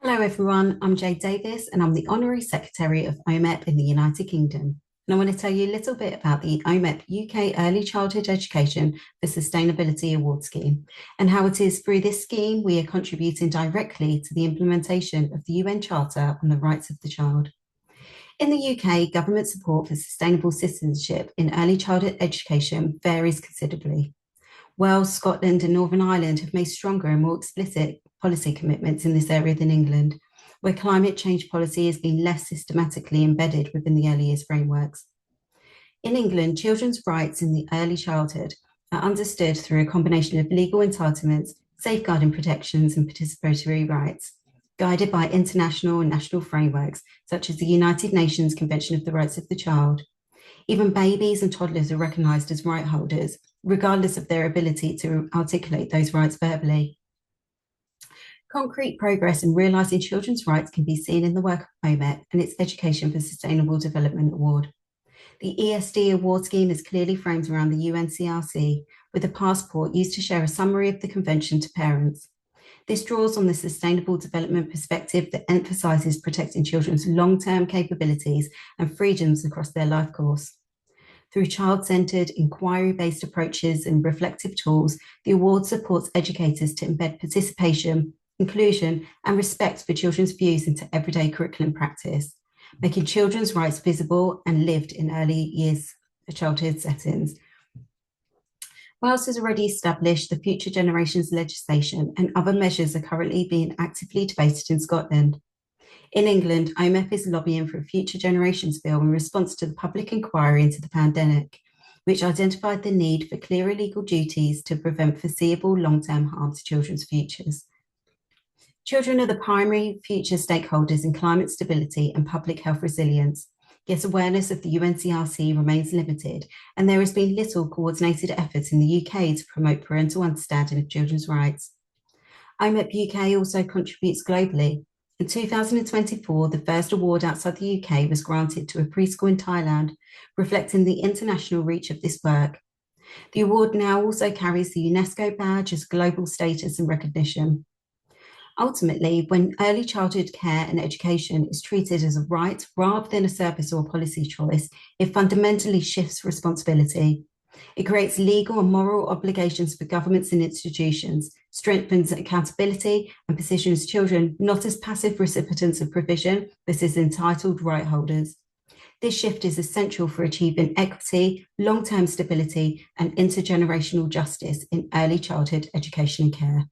Hello everyone, I'm Jade Davis and I'm the Honorary Secretary of OMEP in the United Kingdom. And I want to tell you a little bit about the OMEP UK Early Childhood Education for Sustainability Award Scheme and how it is through this scheme we are contributing directly to the implementation of the UN Charter on the Rights of the Child. In the UK, government support for sustainable citizenship in early childhood education varies considerably. Wales, Scotland, and Northern Ireland have made stronger and more explicit policy commitments in this area than England, where climate change policy has been less systematically embedded within the early years frameworks. In England, children's rights in the early childhood are understood through a combination of legal entitlements, safeguarding protections, and participatory rights, guided by international and national frameworks such as the United Nations Convention of the Rights of the Child. Even babies and toddlers are recognised as right holders, regardless of their ability to articulate those rights verbally. Concrete progress in realising children's rights can be seen in the work of OMET and its Education for Sustainable Development Award. The ESD award scheme is clearly framed around the UNCRC, with a passport used to share a summary of the convention to parents. This draws on the sustainable development perspective that emphasises protecting children's long-term capabilities and freedoms across their life course. Through child-centred, inquiry-based approaches and reflective tools, the award supports educators to embed participation, inclusion, and respect for children's views into everyday curriculum practice, making children's rights visible and lived in early years childhood settings. Wales has already established the Future Generations legislation, and other measures are currently being actively debated in Scotland. In England, OMEP is lobbying for a Future Generations Bill in response to the public inquiry into the pandemic, which identified the need for clearer legal duties to prevent foreseeable long-term harm to children's futures. Children are the primary future stakeholders in climate stability and public health resilience, yet awareness of the UNCRC remains limited, and there has been little coordinated effort in the UK to promote parental understanding of children's rights. OMEP UK also contributes globally. In 2024, the first award outside the UK was granted to a preschool in Thailand, reflecting the international reach of this work. The award now also carries the UNESCO badge as global status and recognition. Ultimately, when early childhood care and education is treated as a right rather than a service or policy choice, it fundamentally shifts responsibility. It creates legal and moral obligations for governments and institutions, strengthens accountability, and positions children not as passive recipients of provision, but as entitled right holders. This shift is essential for achieving equity, long-term stability, and intergenerational justice in early childhood education and care.